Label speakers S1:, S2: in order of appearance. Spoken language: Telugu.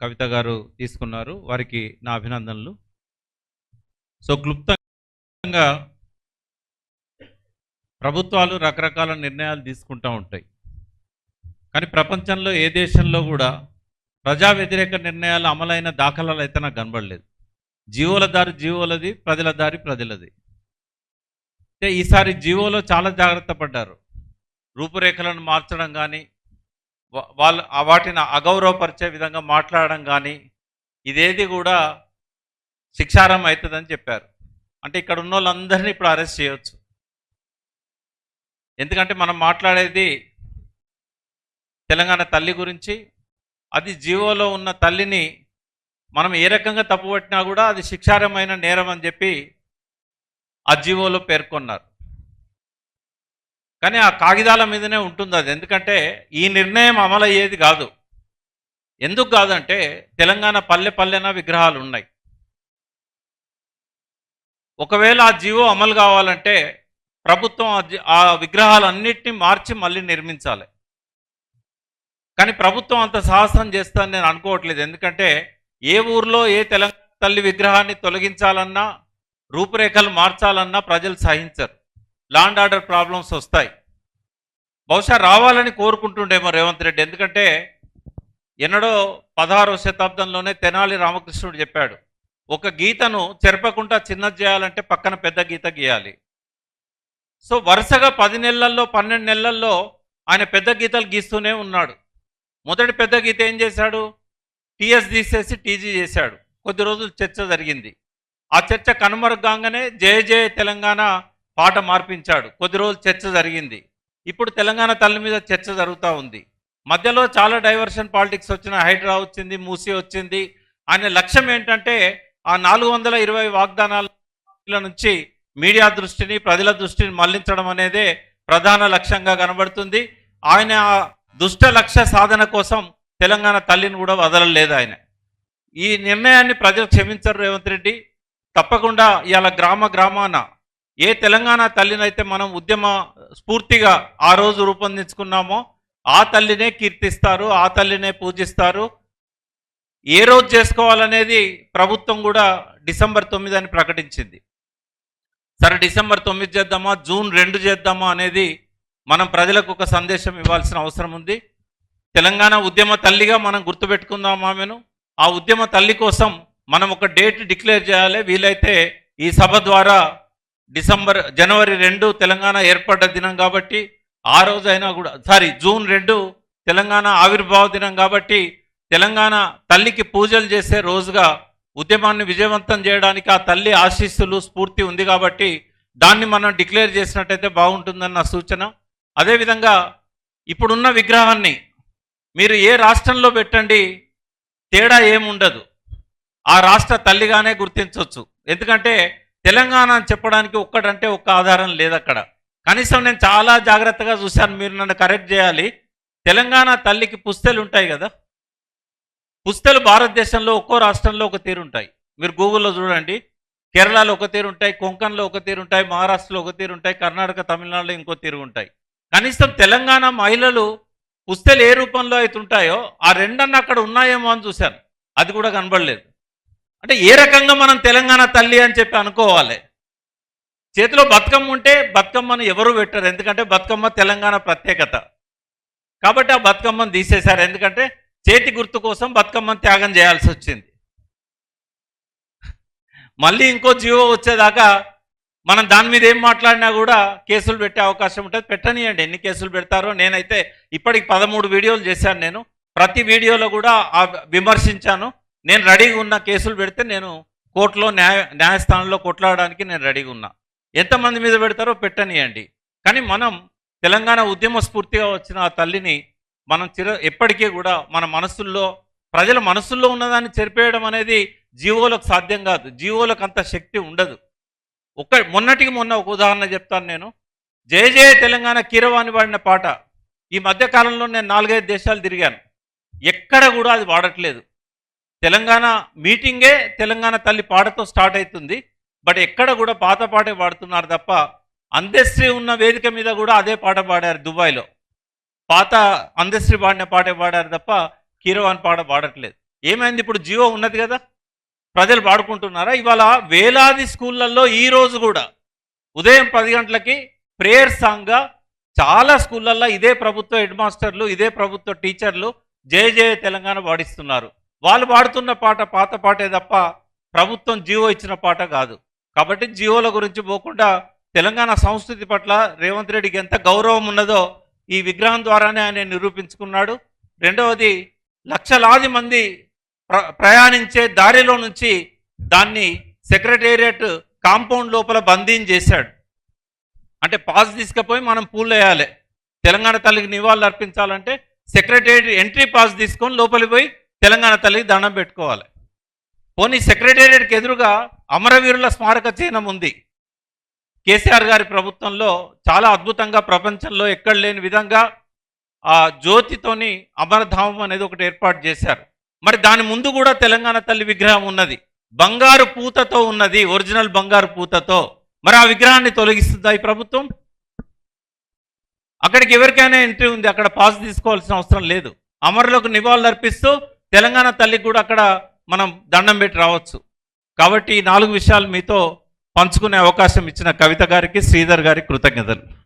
S1: కవిత గారు తీసుకున్నారు. వారికి నా అభినందనలు. సో క్లుప్తంగా ప్రభుత్వాలు రకరకాల నిర్ణయాలు తీసుకుంటూ ఉంటాయి. కానీ ప్రపంచంలో ఏ దేశంలో కూడా ప్రజా వ్యతిరేక నిర్ణయాలు అమలైన దాఖలాలు అయితే నాకు కనబడలేదు. జీవోల దారి జీవోలది, ప్రజల దారి ప్రజలది. అంటే ఈసారి జీవోలో చాలా జాగ్రత్త పడ్డారు. రూపురేఖలను మార్చడం కానీ, వాళ్ళు వాటిని అగౌరవపరిచే విధంగా మాట్లాడడం కానీ, ఇదేది కూడా శిక్షార్హం అవుతుందని చెప్పారు. అంటే ఇక్కడ ఉన్న వాళ్ళందరినీ ఇప్పుడు అరెస్ట్ చేయవచ్చు. ఎందుకంటే మనం మాట్లాడేది తెలంగాణ తల్లి గురించి. అది జీవోలో ఉన్న తల్లిని మనం ఏ రకంగా తప్పుపట్టినా కూడా అది శిక్షార్హమైన నేరం అని చెప్పి ఆ జీవోలో పేర్కొన్నారు. కానీ ఆ కాగితాల మీదనే ఉంటుంది అది. ఎందుకంటే ఈ నిర్ణయం అమలయ్యేది కాదు. ఎందుకు కాదంటే తెలంగాణ పల్లె పల్లెన విగ్రహాలు ఉన్నాయి. ఒకవేళ ఆ జీవో అమలు కావాలంటే ప్రభుత్వం ఆ విగ్రహాలన్నింటినీ మార్చి మళ్ళీ నిర్మించాలి. కానీ ప్రభుత్వం అంత సాహసం చేస్తుందని నేను అనుకోవట్లేదు. ఎందుకంటే ఏ ఊర్లో ఏ తెలంగాణ తల్లి విగ్రహాన్ని తొలగించాలన్నా, రూపురేఖలు మార్చాలన్నా ప్రజలు సహించరు. ల్యాండ్ ఆర్డర్ ప్రాబ్లమ్స్ వస్తాయి. బహుశా రావాలని కోరుకుంటుండేమో రేవంత్ రెడ్డి. ఎందుకంటే ఎన్నడో 16వ శతాబ్దంలోనే తెనాలి రామకృష్ణుడు చెప్పాడు, ఒక గీతను చెరపకుండా చిన్నది చేయాలంటే పక్కన పెద్ద గీత గీయాలి. సో వరుసగా 10 నెలల్లో 12 నెలల్లో ఆయన పెద్ద గీతలు గీస్తూనే ఉన్నాడు. మొదటి పెద్ద గీత ఏం చేశాడు? టీఎస్ తీసేసి టీజీ చేశాడు. కొద్ది రోజులు చర్చ జరిగింది. ఆ చర్చ కనుమరుగ్గానే జయ జయ తెలంగాణ పాట మార్పించాడు. కొద్ది రోజులు చర్చ జరిగింది. ఇప్పుడు తెలంగాణ తల్లి మీద చర్చ జరుగుతూ ఉంది. మధ్యలో చాలా డైవర్షన్ పాలిటిక్స్ వచ్చిన, హైడ్రా వచ్చింది, మూసీ వచ్చింది. ఆయన లక్ష్యం ఏంటంటే ఆ 420 వాగ్దానాల నుంచి మీడియా దృష్టిని, ప్రజల దృష్టిని మళ్లించడం అనేదే ప్రధాన లక్ష్యంగా కనబడుతుంది. ఆయన దుష్ట లక్ష్య సాధన కోసం తెలంగాణ తల్లిని కూడా వదలలేదు ఆయన. ఈ నిర్ణయాన్ని ప్రజలు క్షమించరు రేవంత్ రెడ్డి. తప్పకుండా ఇవాళ గ్రామాన ఏ తెలంగాణ తల్లినైతే మనం ఉద్యమ స్ఫూర్తిగా ఆ రోజు రూపొందించుకున్నామో ఆ తల్లినే కీర్తిస్తారు, ఆ తల్లినే పూజిస్తారు. ఏ రోజు చేసుకోవాలనేది ప్రభుత్వం కూడా డిసెంబర్ 9 అని ప్రకటించింది. సరే, డిసెంబర్ 9 చేద్దామా, జూన్ 2 చేద్దామా అనేది మనం ప్రజలకు ఒక సందేశం ఇవ్వాల్సిన అవసరం ఉంది. తెలంగాణ ఉద్యమ తల్లిగా మనం గుర్తుపెట్టుకుందాం ఆమెను. ఆ ఉద్యమ తల్లి కోసం మనం ఒక డేట్ డిక్లేర్ చేయాలి. వీలైతే ఈ సభ ద్వారా జనవరి 2 తెలంగాణ ఏర్పడ్డ దినం కాబట్టి ఆ రోజైనా కూడా, జూన్ 2 తెలంగాణ ఆవిర్భావ దినం కాబట్టి తెలంగాణ తల్లికి పూజలు చేసే రోజుగా ఉద్యమాన్ని విజయవంతం చేయడానికి ఆ తల్లి ఆశీస్సులు, స్ఫూర్తి ఉంది కాబట్టి దాన్ని మనం డిక్లేర్ చేసినట్టయితే బాగుంటుందన్న సూచన. అదేవిధంగా ఇప్పుడున్న విగ్రహాన్ని మీరు ఏ రాష్ట్రంలో పెట్టండి, తేడా ఏముండదు. ఆ రాష్ట్ర తల్లిగానే గుర్తించవచ్చు. ఎందుకంటే తెలంగాణ అని చెప్పడానికి ఒక్కటంటే ఒక్క ఆధారం లేదు అక్కడ. కనీసం నేను చాలా జాగ్రత్తగా చూశాను, మీరు నన్ను కరెక్ట్ చేయాలి. తెలంగాణ తల్లికి పుస్తెలు ఉంటాయి కదా, పుస్తెలు భారతదేశంలో ఒక్కో రాష్ట్రంలో ఒక తీరు ఉంటాయి. మీరు గూగుల్లో చూడండి. కేరళలో ఒక తీరు ఉంటాయి, కొంకణ్లో ఒక తీరు ఉంటాయి, మహారాష్ట్రలో ఒక తీరు ఉంటాయి, కర్ణాటక, తమిళనాడులో ఇంకో తీరు ఉంటాయి. కనీసం తెలంగాణ మహిళలు పుస్తెలు ఏ రూపంలో అయితే ఉంటాయో ఆ రెండన్న అక్కడ ఉన్నాయేమో అని చూశాను. అది కూడా కనబడలేదు. అంటే ఏ రకంగా మనం తెలంగాణ తల్లి అని చెప్పి అనుకోవాలి. చేతిలో బతుకమ్మ ఉంటే బతుకమ్మను ఎవరు పెట్టరు, ఎందుకంటే బతుకమ్మ తెలంగాణ ప్రత్యేకత. కాబట్టి ఆ బతుకమ్మను తీసేశారు. ఎందుకంటే చేతి గుర్తు కోసం బతుకమ్మను త్యాగం చేయాల్సి వచ్చింది. మళ్ళీ ఇంకో జీవో వచ్చేదాకా మనం దాని మీద ఏం మాట్లాడినా కూడా కేసులు పెట్టే అవకాశం ఉంటుంది. పెట్టనియండి, ఎన్ని కేసులు పెడతారో. నేనైతే ఇప్పటికి 13 వీడియోలు చేశాను. నేను ప్రతి వీడియోలో కూడా విమర్శించాను. నేను రెడీగా ఉన్న, కేసులు పెడితే నేను కోర్టులో న్యాయస్థానంలో కొట్లాడడానికి నేను రెడీగా ఉన్నా. ఎంతమంది మీద పెడతారో పెట్టనియండి. కానీ మనం తెలంగాణ ఉద్యమ స్ఫూర్తిగా వచ్చిన ఆ తల్లిని మనం ఎప్పటికీ కూడా మన మనసుల్లో, ప్రజల మనసుల్లో ఉన్నదాన్ని చెరిపేయడం అనేది జీవోలకు సాధ్యం కాదు. జీవోలకు అంత శక్తి ఉండదు. మొన్నటికి మొన్న ఒక ఉదాహరణ చెప్తాను నేను. జయ జయ తెలంగాణ కీరవాణి వాడిన పాట ఈ మధ్యకాలంలో నేను 4-5 దేశాలు తిరిగాను. ఎక్కడ కూడా అది వాడట్లేదు. తెలంగాణ మీటింగే తెలంగాణ తల్లి పాటతో స్టార్ట్ అవుతుంది. బట్ ఎక్కడ కూడా పాత పాటే పాడుతున్నారు తప్ప, అందశ్రీ ఉన్న వేదిక మీద కూడా అదే పాట పాడారు. దుబాయ్లో పాత అందశ్రీ పాడిన పాటే పాడారు తప్ప కీరవాణి పాట పాడట్లేదు. ఏమైంది? ఇప్పుడు జియో ఉన్నది కదా, ప్రజలు వాడుకుంటున్నారా? ఇవాళ వేలాది స్కూళ్ళల్లో ఈ రోజు కూడా ఉదయం 10 గంటలకి ప్రేయర్ సాంగ్గా చాలా స్కూళ్ళల్లో ఇదే ప్రభుత్వ హెడ్ మాస్టర్లు, ఇదే ప్రభుత్వ టీచర్లు జయ జయ తెలంగాణ పాడిస్తున్నారు. వాళ్ళు పాడుతున్న పాట పాత పాటే తప్ప ప్రభుత్వం జియో ఇచ్చిన పాట కాదు. కాబట్టి జియోల గురించి పోకుండా తెలంగాణ సంస్కృతి పట్ల రేవంత్ రెడ్డికి ఎంత గౌరవం ఉన్నదో ఈ విగ్రహం ద్వారానే ఆయన నిరూపించుకున్నాడు. రెండవది, లక్షలాది మంది ప్రయాణించే దారిలో నుంచి దాన్ని సెక్రటేరియట్ కాంపౌండ్ లోపల బందీని చేశాడు. అంటే పాస్ తీసుకుపోయి మనం పూలు వేయాలి, తెలంగాణ తల్లికి నివాళులు అర్పించాలంటే సెక్రటేరియట్ ఎంట్రీ పాస్ తీసుకొని లోపలికి పోయి తెలంగాణ తల్లికి దండం పెట్టుకోవాలి. పోనీ సెక్రటేరియట్కి ఎదురుగా అమరవీరుల స్మారక చిహ్నం ఉంది. కేసీఆర్ గారి ప్రభుత్వంలో చాలా అద్భుతంగా ప్రపంచంలో ఎక్కడ లేని విధంగా ఆ జ్యోతితోని అమరధామం అనేది ఒకటి ఏర్పాటు చేశారు. మరి దాని ముందు కూడా తెలంగాణ తల్లి విగ్రహం ఉన్నది, బంగారు పూతతో ఉన్నది, ఒరిజినల్ బంగారు పూతతో. మరి ఆ విగ్రహాన్ని తొలగిస్తుందా ఈ ప్రభుత్వం? అక్కడికి ఎవరికైనా ఎంట్రీ ఉంది, అక్కడ పాస్ తీసుకోవాల్సిన అవసరం లేదు. అమరులకు నివాళులు అర్పిస్తూ తెలంగాణ తల్లికి కూడా అక్కడ మనం దండం పెట్టి రావచ్చు. కాబట్టి ఈ 4 విషయాలు మీతో పంచుకునే అవకాశం ఇచ్చిన కవిత గారికి, శ్రీధర్ గారికి కృతజ్ఞతలు.